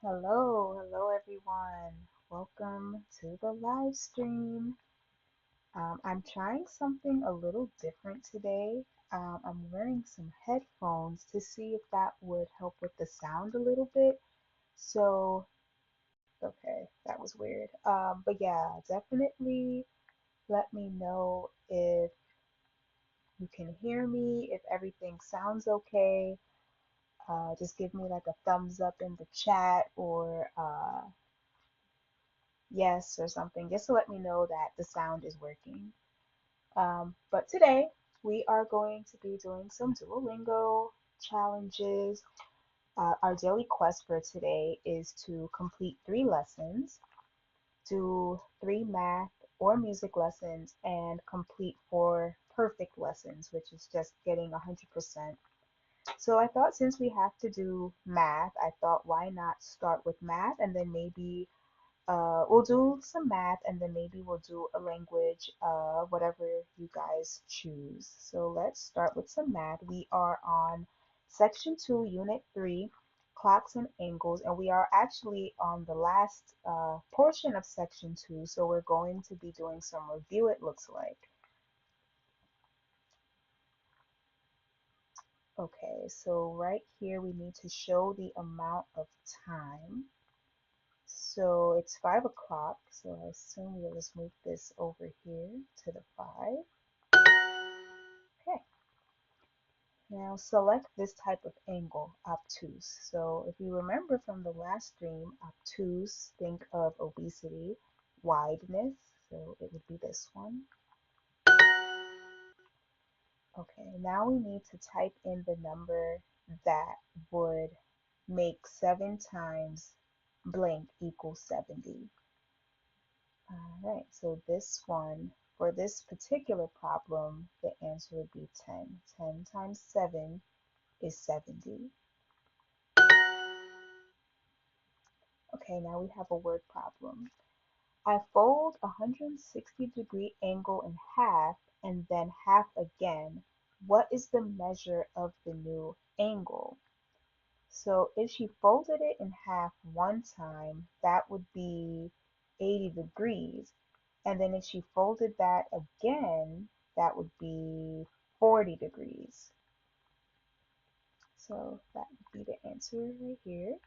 Hello everyone. Welcome to the live stream. I'm trying something a little different today. I'm wearing some headphones to see if that would help with the sound a little bit. So, okay, that was weird. But yeah, definitely let me know if you can hear me, if everything sounds okay. Just give me like a thumbs up in the chat or yes or something, just to let me know that the sound is working. But today we are going to be doing some Duolingo challenges. Our daily quest for today is to complete 3 lessons, do 3 math or music lessons, and complete 4 perfect lessons, which is just getting 100%. So I thought since we have to do math, I thought why not start with math and then maybe we'll do some math and then maybe we'll do a language, whatever you guys choose. So let's start with some math. We are on section 2, unit 3, clocks and angles, and we are actually on the last portion of section 2. So we're going to be doing some review, it looks like. Okay, so right here we need to show the amount of time. So it's 5 o'clock, so I assume we'll just move this over here to the 5. Okay, now select this type of angle, obtuse. So if you remember from the last stream, obtuse, think of obesity, wideness, so it would be this one. Okay, now we need to type in the number that would make 7 times blank equals 70. All right, so this one, for this particular problem, the answer would be 10. 10 times 7 is 70. Okay, now we have a word problem. I fold a 160-degree angle in half and then half again. What is the measure of the new angle? So if she folded it in half one time, that would be 80 degrees. And then if she folded that again, that would be 40 degrees. So that would be the answer right here.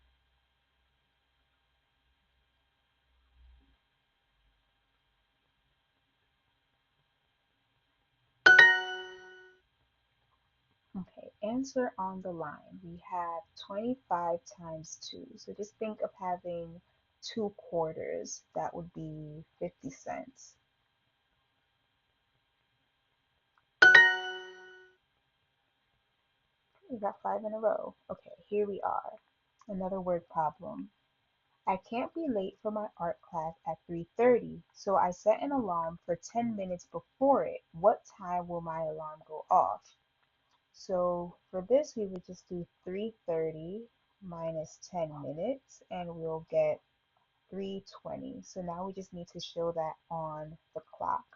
Okay, answer on the line. We have 25 times 2. So just think of having 2 quarters. That would be 50 cents. We got 5 in a row. Okay, here we are. Another word problem. I can't be late for my art class at 3:30, so I set an alarm for 10 minutes before it. What time will my alarm go off? So for this, we would just do 3:30 minus 10 minutes, and we'll get 3:20. So now we just need to show that on the clock.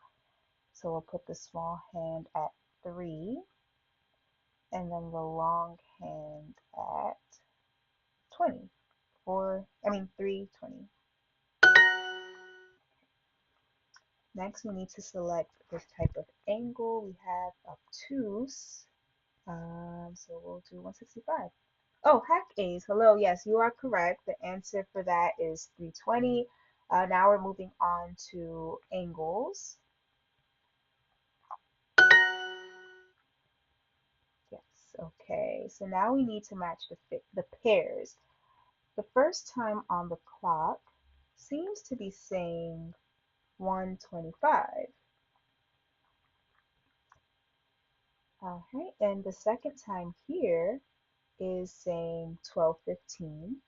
So we'll put the small hand at 3, and then the long hand at 20. 3:20. Next, we need to select this type of angle. We have obtuse. So we'll do 165. Oh, hack A's. Hello. Yes, you are correct. The answer for that is 320. Now we're moving on to angles. Yes. Okay. So now we need to match the pairs. The first time on the clock seems to be saying 125. All right. And the second time here is saying 12:15,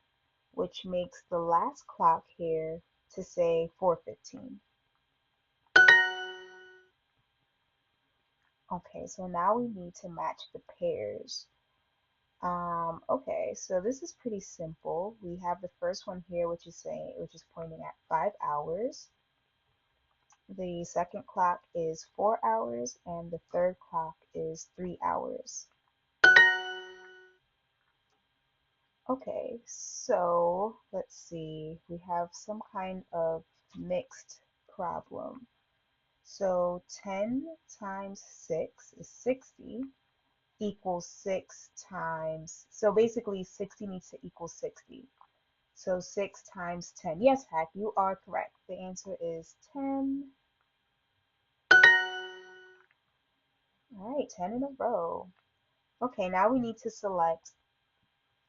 which makes the last clock here to say 4:15. Okay, so now we need to match the pairs. Okay, so this is pretty simple. We have the first one here, which is pointing at 5 hours. The second clock is 4 hours, and the third clock is 3 hours. Okay, so let's see. We have some kind of mixed problem. So 10 times 6 is 60 equals 6 times, so basically 60 needs to equal 60. So 6 times 10. Yes, Hack, you are correct. The answer is 10. All right, 10 in a row. Okay, now we need to select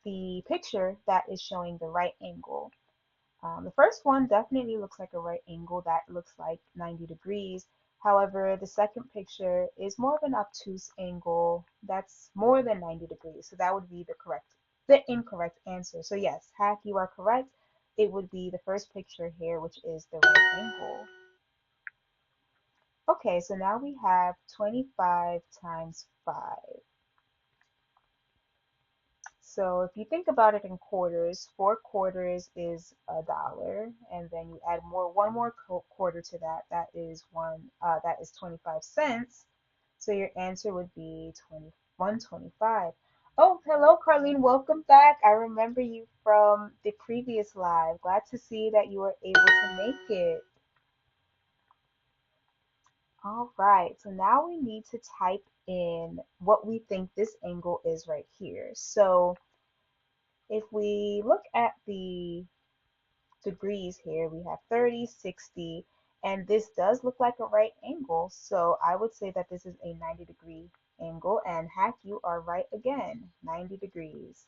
the picture that is showing the right angle. The first one definitely looks like a right angle that looks like 90 degrees. However, the second picture is more of an obtuse angle that's more than 90 degrees. So that would be the incorrect answer. So yes, Hack, you are correct. It would be the first picture here, which is the right angle. Okay, so now we have 25 times 5. So if you think about it in quarters, 4 quarters is $1, and then you add one more quarter to that. That is 25 cents. So your answer would be 125. Oh, hello, Carlene. Welcome back. I remember you from the previous live. Glad to see that you were able to make it. All right, so now we need to type in what we think this angle is right here. So if we look at the degrees here, we have 30, 60, and this does look like a right angle. So I would say that this is a 90-degree angle. And Hack, you are right again, 90 degrees.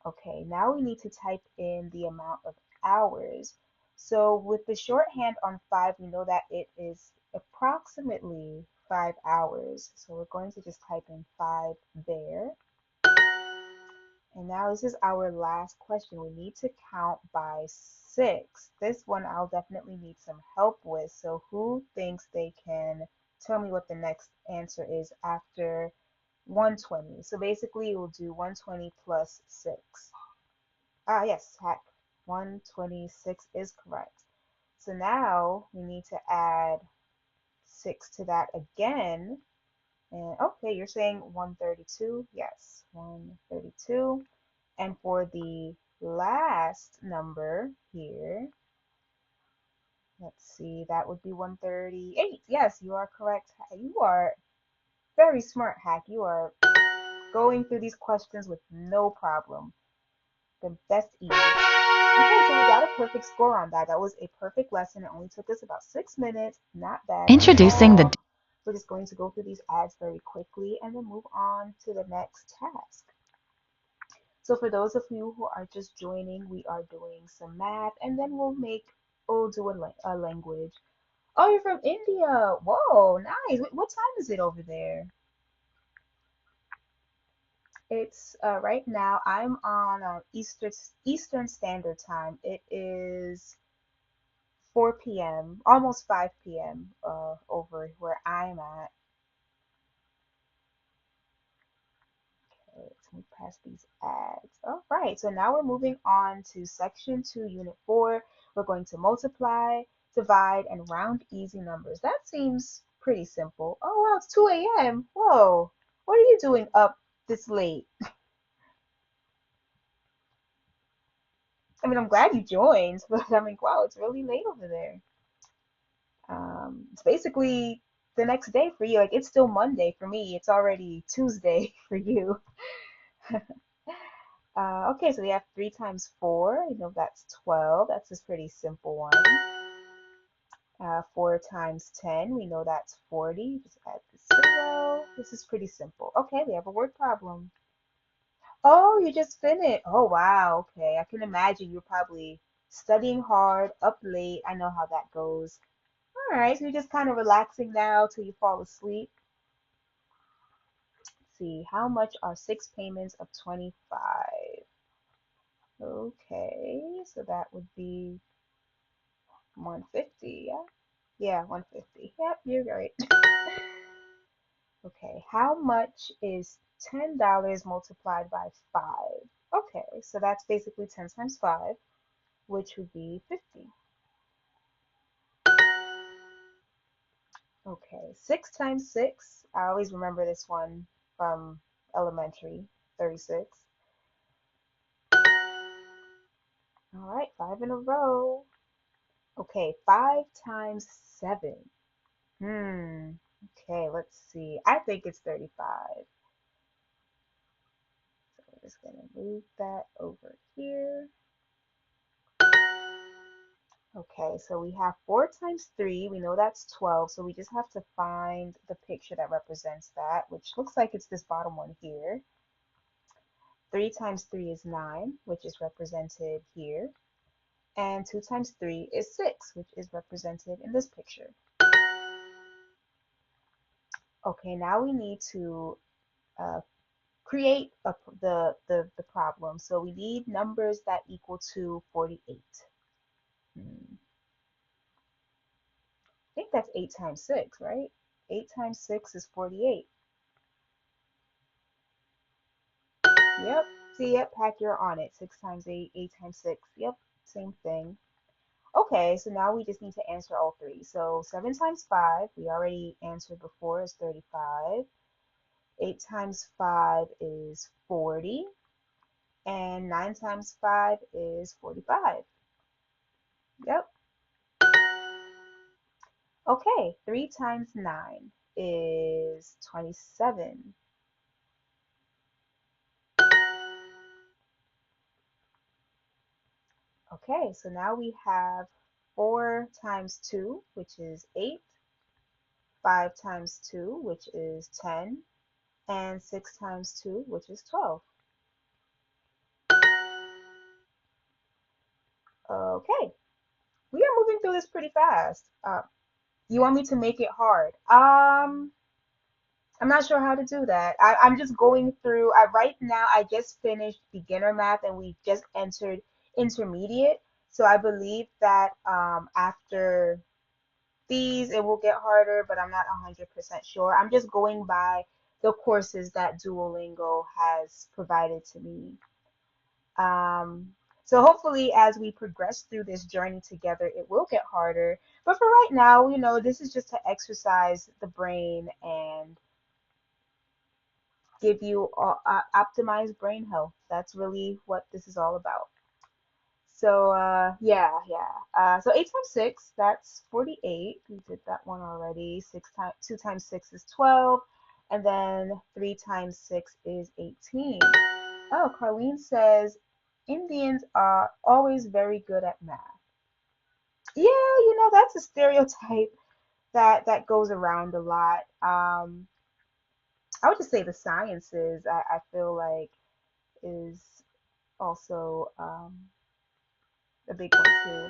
Okay, now we need to type in the amount of hours. So with the shorthand on 5, we know that it is approximately 5 hours. So we're going to just type in 5 there. And now this is our last question. We need to count by 6. This one I'll definitely need some help with. So who thinks they can tell me what the next answer is after 120? So basically we'll do 120 plus 6. Ah, yes, Hack. 126 is correct. So now we need to add 6 to that again. And okay, you're saying 132? Yes, 132. And for the last number here, let's see, that would be 138. Yes, you are correct. You are very smart, Hack. You are going through these questions with no problem. The best ease. Okay, so we got a perfect score on that. That was a perfect lesson. It only took us about 6 minutes. Not bad Introducing at the all. We're just going to go through these ads very quickly and then move on to the next task. So for those of you who are just joining, we are doing some math and then we'll do a language. Oh, you're from India. Whoa, nice. What time is it over there? It's right now I'm on Eastern Standard Time. It is 4 p.m., almost 5 p.m. Over where I'm at. Okay, let's move past these ads. All right, so now we're moving on to section 2, unit 4. We're going to multiply, divide, and round easy numbers. That seems pretty simple. Oh, wow, it's 2 a.m. Whoa, what are you doing up this late? I mean, I'm glad you joined, but I mean, wow, it's really late over there. It's basically the next day for you. Like, it's still Monday for me. It's already Tuesday for you. Okay, so we have 3 times 4. You know, that's 12. That's a pretty simple one. 4 times 10. We know that's 40. Just add the 0. This is pretty simple. Okay, we have a word problem. Oh, you just finished. Oh, wow. Okay, I can imagine you're probably studying hard, up late. I know how that goes. All right, so you're just kind of relaxing now till you fall asleep. Let's see, how much are 6 payments of 25? Okay, so that would be 150, yeah? Yeah, 150. Yep, you're right. Okay, how much is $10 multiplied by 5? Okay, so that's basically 10 times 5, which would be 50. Okay, 6 times 6. I always remember this one from elementary. 36. All right, 5 in a row. Okay, 5 times 7. Hmm. Okay, let's see. I think it's 35. So we're just gonna move that over here. Okay, so we have 4 times 3. We know that's 12, so we just have to find the picture that represents that, which looks like it's this bottom one here. 3 times 3 is 9, which is represented here. And 2 times 3 is 6, which is represented in this picture. Okay, now we need to uh, create the problem. So we need numbers that equal to 48. I think that's 8 times 6, right? 8 times 6 is 48. Yep. See, yep, Pack, you're on it. 6 times 8, 8 times 6. Yep, same thing. Okay, so now we just need to answer all three. So 7 times 5, we already answered before, is 35. 8 times 5 is 40. And 9 times 5 is 45. Yep. Okay, 3 times 9 is 27. Okay, so now we have 4 times 2, which is 8, 5 times 2, which is 10, and 6 times 2, which is 12. Okay, we are moving through this pretty fast. You want me to make it hard? I'm not sure how to do that. I'm just going through, right now, I just finished beginner math and we just entered intermediate. So I believe that after these, it will get harder, but I'm not 100% sure. I'm just going by the courses that Duolingo has provided to me. Um, so hopefully, as we progress through this journey together, it will get harder. But for right now, this is just to exercise the brain and give you optimized brain health. That's really what this is all about. So yeah, yeah. So 8 times 6, that's 48. We did that one already. 2 times 6 is 12, and then 3 times 6 is 18. Oh, Carlene says Indians are always very good at math. Yeah, that's a stereotype that goes around a lot. I would just say the sciences, I feel like is also a big one too.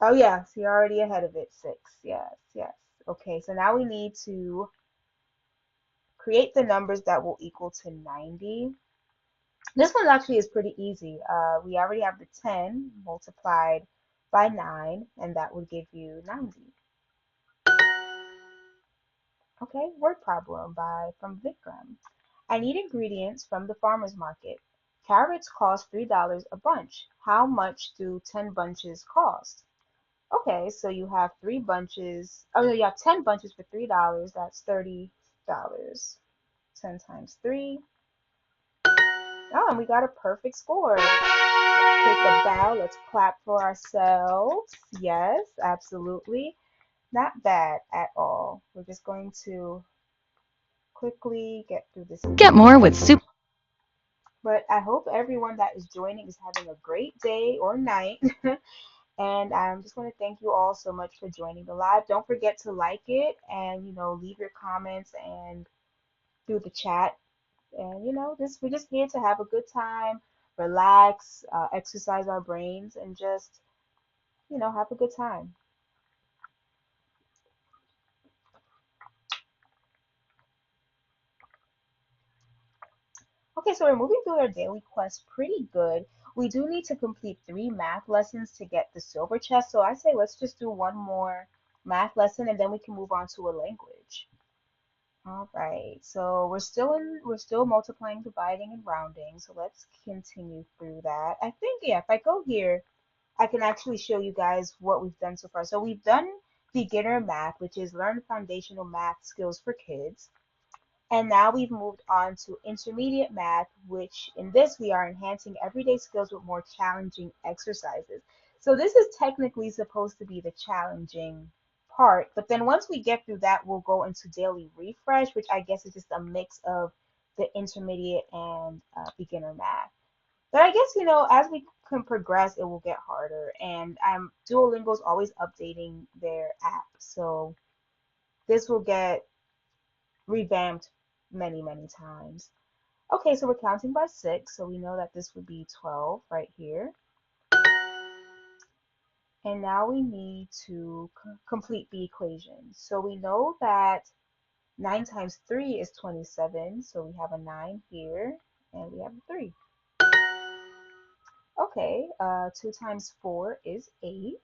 Oh yes, you're already ahead of it. 6. Yes, yes. Okay, so now we need to create the numbers that will equal to 90. This one actually is pretty easy. We already have the 10 multiplied by 9, and that would give you 90. Okay, word problem from Vikram. I need ingredients from the farmer's market. Carrots cost $3 a bunch. How much do 10 bunches cost? Okay, so you have 3 bunches. Oh no, you have 10 bunches for $3. That's $30. 10 times 3. Oh, and we got a perfect score. Let's take a bow. Let's clap for ourselves. Yes, absolutely. Not bad at all. We're just going to quickly get through this Get more with again. Super. But I hope everyone that is joining is having a great day or night. And I just want to thank you all so much for joining the live. Don't forget to like it and leave your comments and through the chat. And this we're just here to have a good time, relax, exercise our brains, and just have a good time. Okay, so we're moving through our daily quest pretty good. We do need to complete 3 math lessons to get the silver chest. So I say let's just do one more math lesson and then we can move on to a language. All right, so we're still multiplying, dividing, and rounding. So let's continue through that. I think, yeah, if I go here, I can actually show you guys what we've done so far. So we've done beginner math, which is learn foundational math skills for kids. And now we've moved on to intermediate math, which in this we are enhancing everyday skills with more challenging exercises. So this is technically supposed to be the challenging part, but then once we get through that, we'll go into daily refresh, which I guess is just a mix of the intermediate and beginner math. But I guess, as we can progress, it will get harder. And Duolingo is always updating their app. So this will get revamped many, many times. Okay, so we're counting by six, so we know that this would be 12 right here. And now we need to complete the equation. So we know that 9 times 3 is 27, so we have a 9 here, and we have a 3. Okay, 2 times 4 is 8.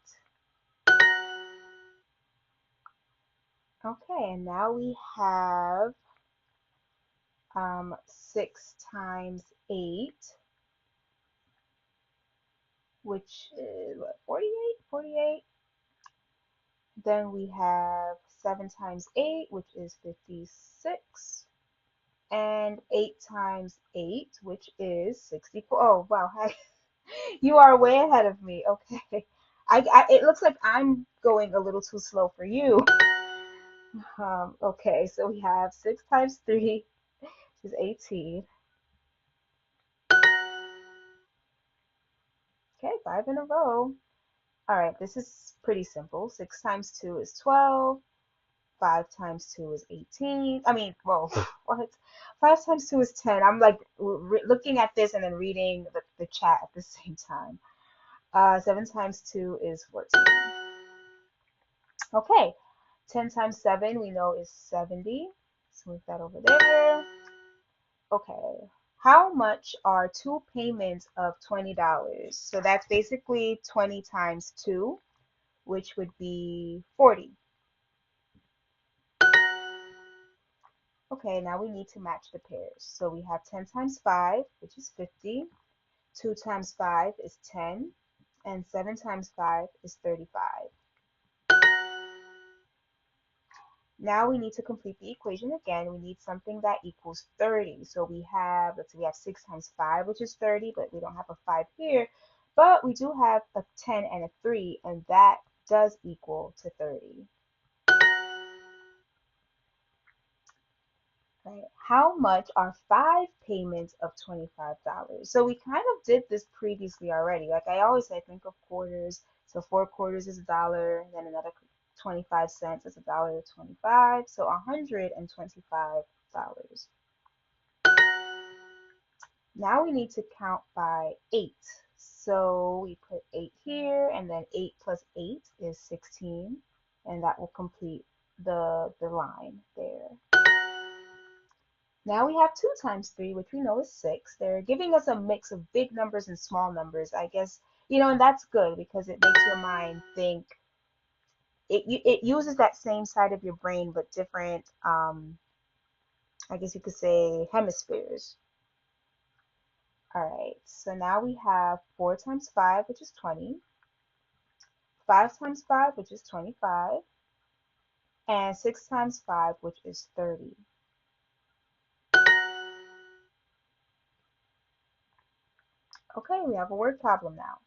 Okay, and now we have 6 times 8, which is what, 48? 48. Then we have 7 times 8, which is 56. And 8 times 8, which is 64. Oh, wow. Hi. You are way ahead of me. Okay. It looks like I'm going a little too slow for you. Okay, so we have 6 times 3, which is 18. Okay, 5 in a row. All right, this is pretty simple. 6 times 2 is 12. 5 times 2 is 18. I mean, well, what? 5 times 2 is 10. I'm like looking at this and then reading the chat at the same time. 7 times 2 is 14. Okay, 10 times 7 we know is 70. So move that over there. Okay, how much are two payments of $20? So that's basically 20 times 2, which would be 40. Okay, now we need to match the pairs. So we have 10 times 5, which is 50. 2 times 5 is 10. And 7 times 5 is 35. Now we need to complete the equation again. We need something that equals 30. So let's see, we have 6 times 5, which is 30, but we don't have a 5 here. But we do have a 10 and a 3, and that does equal to 30. Right. How much are 5 payments of $25? So we kind of did this previously already. Like I always say, think of quarters. So 4 quarters is $1, then another 25 cents is $1.25. So $125. Now we need to count by 8. So we put 8 here, and then 8 plus 8 is 16, and that will complete the line there. Now we have 2 times 3, which we know is 6. They're giving us a mix of big numbers and small numbers. I guess, and that's good because it makes your mind think. It uses that same side of your brain, but different, I guess you could say, hemispheres. All right, so now we have 4 times 5, which is 20. 5 times 5, which is 25. And 6 times 5, which is 30. Okay, we have a word problem now.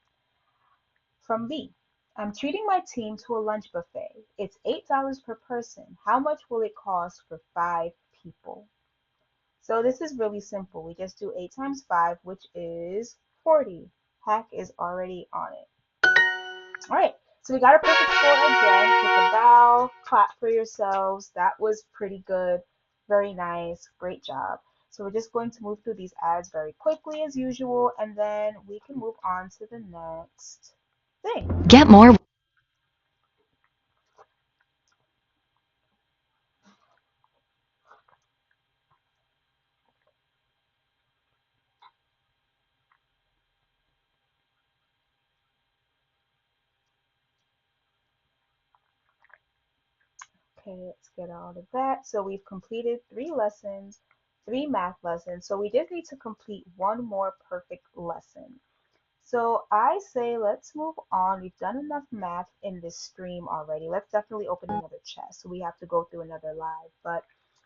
From B. I'm treating my team to a lunch buffet. It's $8 per person. How much will it cost for 5 people? So this is really simple. We just do 8 times 5, which is 40. Hack is already on it. All right, so we got a perfect score again. Take a bow, clap for yourselves. That was pretty good. Very nice. Great job. So we're just going to move through these ads very quickly as usual, and then we can move on to the next thing. Get more. Okay, let's get all of that. So we've completed 3 lessons, 3 math lessons. So we just need to complete one more perfect lesson. So I say let's move on. We've done enough math in this stream already. Let's definitely open another chest. So we have to go through another live. But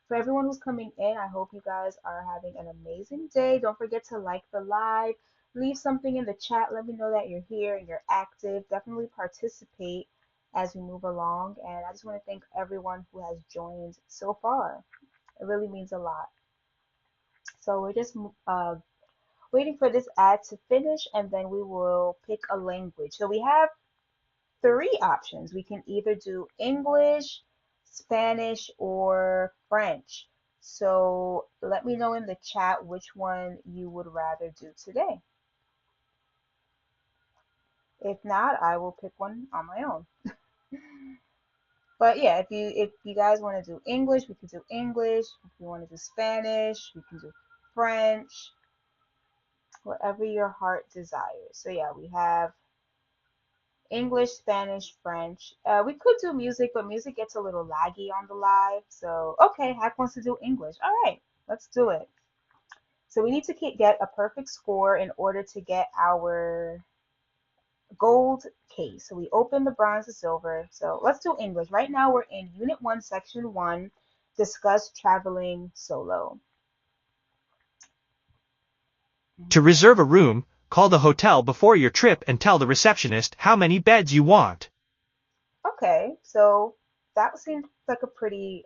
For everyone who's coming in, I hope you guys are having an amazing day. Don't forget to like the live, leave something in the chat. Let me know that you're here and you're active. Definitely participate as we move along. And I just want to thank everyone who has joined so far. It really means a lot. So we're just waiting for this ad to finish and then we will pick a language. So we have three options. We can either do English, Spanish, or French. So let me know in the chat which one you would rather do today. If not, I will pick one on my own. But yeah, if you guys want to do English, we can do English. If you want to do Spanish, we can do French, whatever your heart desires. So yeah, we have English, Spanish, French. We could do music, but music gets a little laggy on the live. So, okay, Hack wants to do English. All right, let's do it. So we need to get a perfect score in order to get our gold case. So we open the bronze to silver. So let's do English. Right now we're in Unit 1, Section 1, discuss traveling solo. To reserve a room, call the hotel before your trip and tell the receptionist how many beds you want. Okay, so that seems like a pretty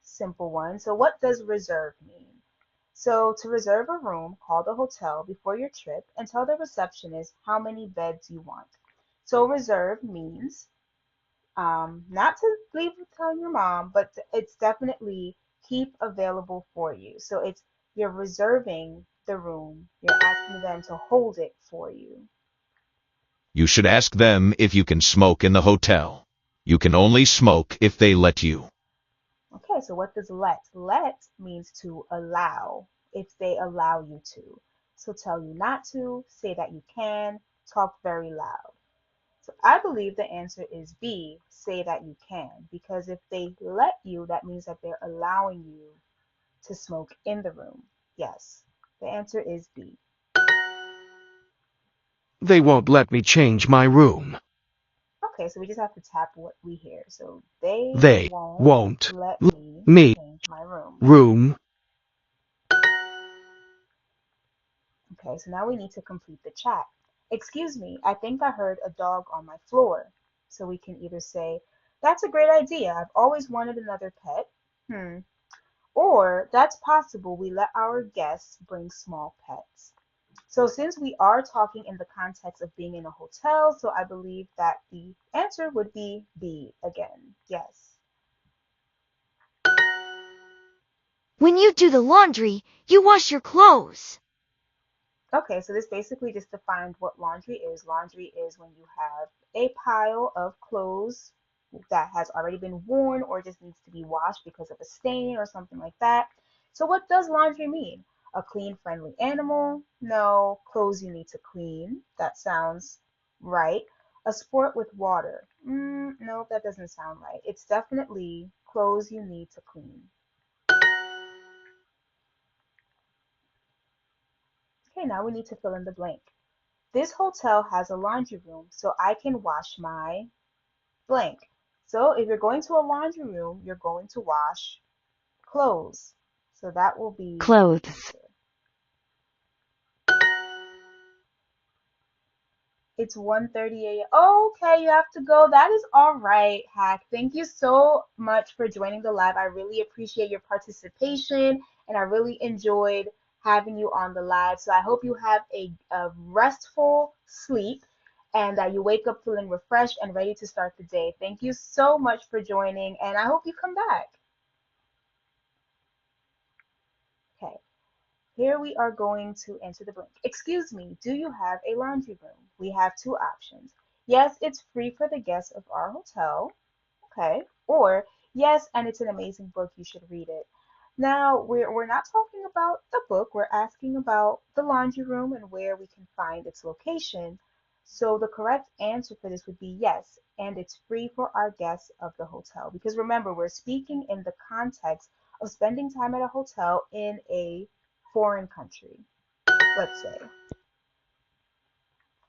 simple one. So what does reserve mean? So to reserve a room, call the hotel before your trip and tell the receptionist how many beds you want. So reserve means not to leave telling your mom, but it's definitely keep available for you. So it's you're reserving the room. You're asking them to hold it for you. You should ask them if you can smoke in the hotel. You can only smoke if they let you. Okay, so what does let? Let means to allow, if they allow you to. So tell you not to, say that you can, talk very loud. So I believe the answer is B, say that you can, because if they let you, that means that they're allowing you to smoke in the room. Yes, the answer is B. They won't let me change my room. Okay, so we just have to tap what we hear. So they They won't won't let let me me change my room. room. Okay, so now we need to complete the chat. Excuse me, I think I heard a dog on my floor. So we can either say, that's a great idea. I've always wanted another pet. Or that's possible. We let our guests bring small pets. So since we are talking in the context of being in a hotel, so I believe that the answer would be B again. Yes. When you do the laundry, you wash your clothes. Okay, so this basically just defines what laundry is. Laundry is when you have a pile of clothes that has already been worn or just needs to be washed because of a stain or something like that. So what does laundry mean? A clean, friendly animal? No. Clothes you need to clean. That sounds right. A sport with water? No, that doesn't sound right. It's definitely clothes you need to clean. Okay, now we need to fill in the blank. This hotel has a laundry room, so I can wash my blank. So if you're going to a laundry room, you're going to wash clothes. So that will be the Clothes. answer. It's 1:30 a.m. Okay, you have to go. That is all right, Hack. Thank you so much for joining the live. I really appreciate your participation and I really enjoyed having you on the live. So I hope you have a restful sleep and that you wake up feeling refreshed and ready to start the day. Thank you so much for joining and I hope you come back. Okay. Here we are going to enter the blank. Excuse me, do you have a laundry room? We have two options. Yes, it's free for the guests of our hotel. Okay. Or yes, and it's an amazing book. You should read it. Now, we're not talking about the book. We're asking about the laundry room and where we can find its location. So the correct answer for this would be yes, and it's free for our guests of the hotel. Because remember, we're speaking in the context of spending time at a hotel in a foreign country, let's say.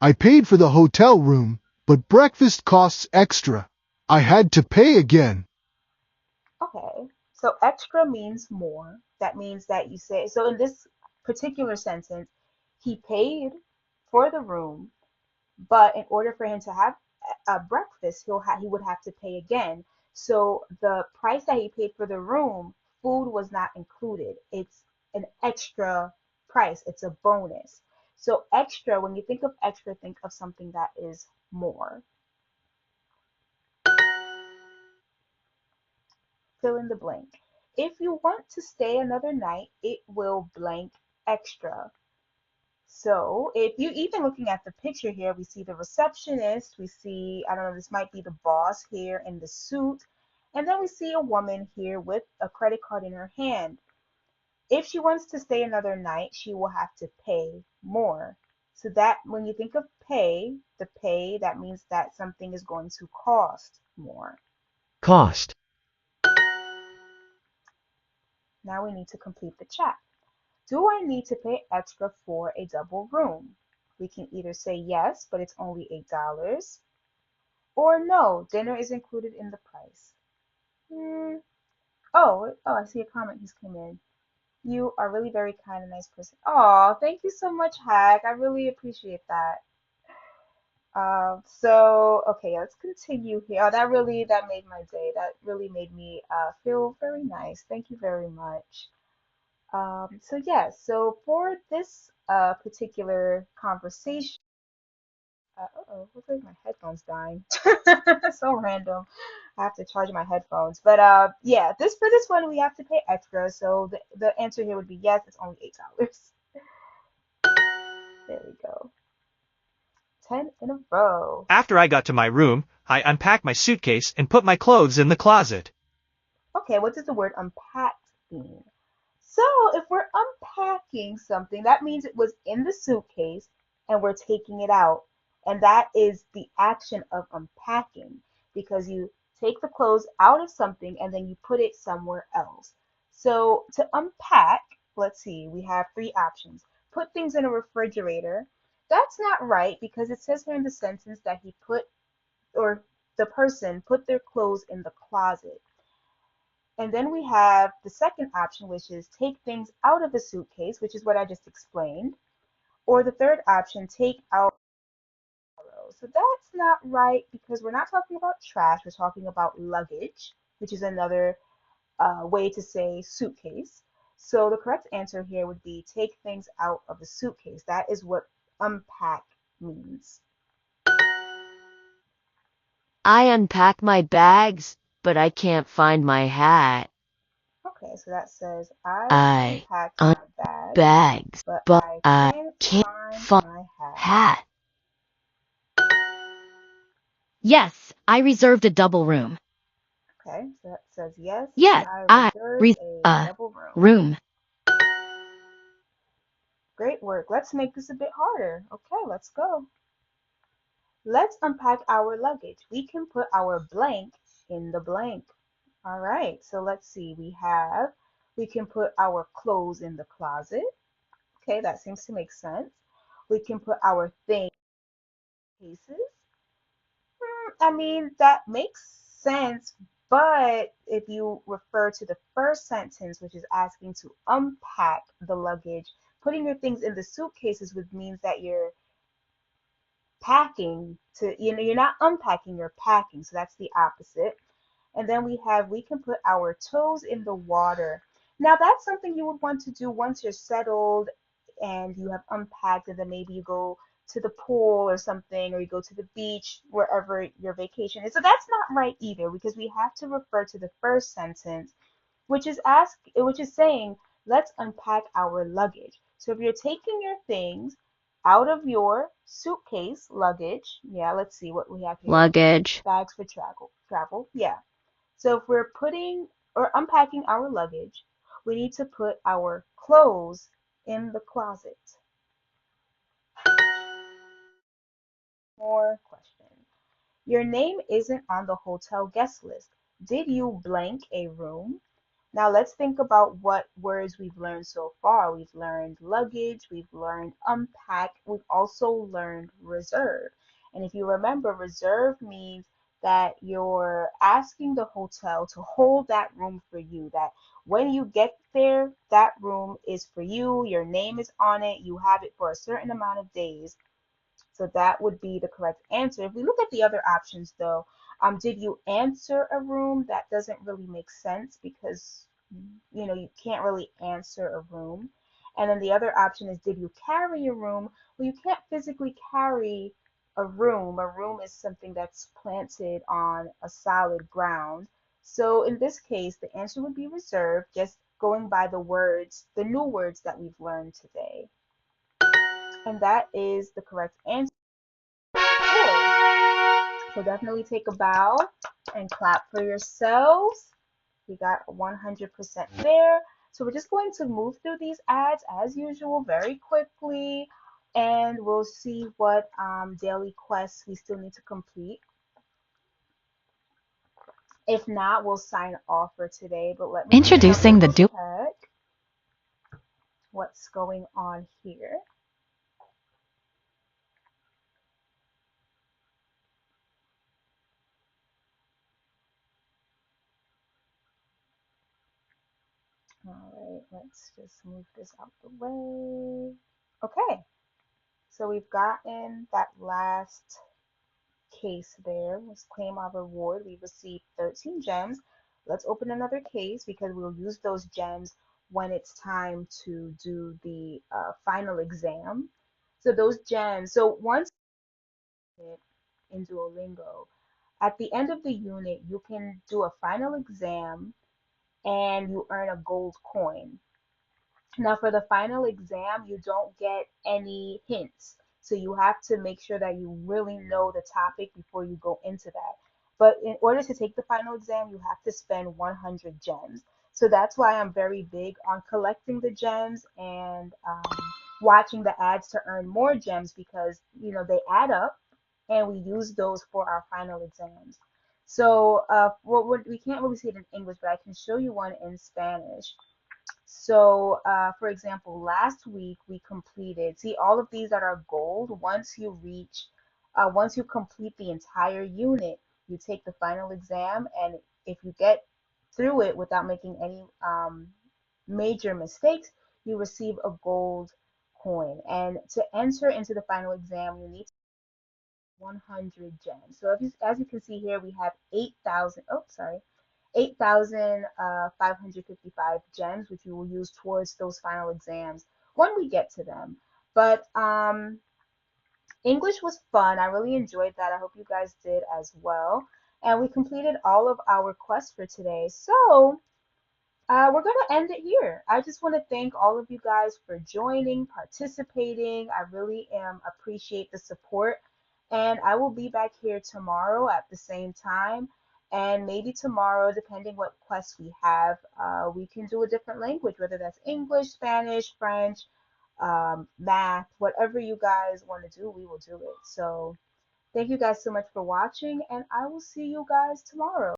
I paid for the hotel room, but breakfast costs extra. I had to pay again. Okay, So extra means more. That means that you say, so in this particular sentence, he paid for the room, but in order for him to have a breakfast, he would have to pay again. So the price that he paid for the room, food was not included. It's an extra price. It's a bonus. So extra, when you think of extra, think of something that is more. Fill in the blank. If you want to stay another night, it will blank extra. So if you even looking at the picture here, we see the receptionist, we see, I don't know, this might be the boss here in the suit, and then we see a woman here with a credit card in her hand. If she wants to stay another night, she will have to pay more. So that when you think of pay, the pay, that means that something is going to cost more. Cost. Now we need to complete the chat. Do I need to pay extra for a double room? We can either say yes, but it's only $8, or no, dinner is included in the price. Oh, I see a comment just came in. You are really very kind and nice person. Oh, thank you so much, Hack. I really appreciate that. Okay, let's continue here. Oh, that made my day. That really made me feel very nice. Thank you very much. So yeah, so for this particular conversation, uh-oh, looks like my headphones dying. So random. I have to charge my headphones. But yeah, this for this one we have to pay extra. So the answer here would be yes, it's only $8. There we go. 10 in a row. After I got to my room, I unpacked my suitcase and put my clothes in the closet. Okay, what does the word unpack mean? So if we're unpacking something, that means it was in the suitcase and we're taking it out. And that is the action of unpacking because you take the clothes out of something and then you put it somewhere else. So to unpack, let's see, we have three options. Put things in a refrigerator. That's not right because it says here in the sentence that he put, or the person put their clothes in the closet. And then we have the second option, which is take things out of the suitcase, which is what I just explained. Or the third option, take out. So that's not right because we're not talking about trash, we're talking about luggage, which is another way to say suitcase. So the correct answer here would be take things out of the suitcase. That is what unpack means. I unpack my bags, but I can't find my hat. Okay, so that says I I unpack my unpack bags, bags, but but I I can't can't find find my hat. hat. Yes, I reserved a double room. Okay, so that says yes, Yes, I I reserved reserved a a double room. room. Great work. Let's make this a bit harder. Okay, let's go. Let's unpack our luggage. We can put our blank in the blank. All right, so let's see. We can put our clothes in the closet. Okay, that seems to make sense. We can put our things in cases. I mean, that makes sense, but if you refer to the first sentence, which is asking to unpack the luggage, putting your things in the suitcases would means that you're packing you're not unpacking, you're packing. So that's the opposite. And then we can put our toes in the water. Now that's something you would want to do once you're settled and you have unpacked, and then maybe you go to the pool or something, or you go to the beach, wherever your vacation is. So that's not right either, because we have to refer to the first sentence, which is saying, let's unpack our luggage. So if you're taking your things out of your suitcase, luggage, yeah, let's see what we have here. Luggage. Bags for travel, yeah. So if we're putting or unpacking our luggage, we need to put our clothes in the closet. More question. Your name isn't on the hotel guest list. Did you blank a room? Now let's think about what words we've learned so far. We've learned luggage, we've learned unpack, we've also learned reserve. And if you remember, reserve means that you're asking the hotel to hold that room for you, that when you get there, that room is for you, your name is on it, you have it for a certain amount of days. So that would be the correct answer. If we look at the other options though, did you answer a room? That doesn't really make sense because you can't really answer a room. And then the other option is, did you carry a room? Well, you can't physically carry a room. A room is something that's planted on a solid ground. So in this case, the answer would be reserved, just going by the words, the new words that we've learned today. And that is the correct answer. So definitely take a bow and clap for yourselves. We got 100% there. So we're just going to move through these ads as usual very quickly, and we'll see what daily quests we still need to complete. If not, we'll sign off for today, but let me Introducing the check what's going on here. All right, let's just move this out the way. Okay, so we've gotten that last case there. Let's claim our reward. We received 13 gems. Let's open another case because we'll use those gems when it's time to do the final exam. So those gems, so once in Duolingo, at the end of the unit, you can do a final exam and you earn a gold coin. Now, for the final exam, you don't get any hints. So you have to make sure that you really know the topic before you go into that. But in order to take the final exam, you have to spend 100 gems. So that's why I'm very big on collecting the gems and watching the ads to earn more gems because, they add up and we use those for our final exams. So we can't really see it in English, but I can show you one in Spanish. So, for example, last week we completed, see all of these that are gold, once you complete the entire unit, you take the final exam, and if you get through it without making any major mistakes, you receive a gold coin. And to enter into the final exam, you need 100 gems. So as you can see here, we have 8,000, oh, sorry, 8,555 gems, which we will use towards those final exams when we get to them. But English was fun. I really enjoyed that. I hope you guys did as well. And we completed all of our quests for today. So we're going to end it here. I just want to thank all of you guys for joining, participating. I really appreciate the support. And I will be back here tomorrow at the same time. And maybe tomorrow, depending what quests we have, we can do a different language, whether that's English, Spanish, French, math, whatever you guys want to do, we will do it. So thank you guys so much for watching, and I will see you guys tomorrow.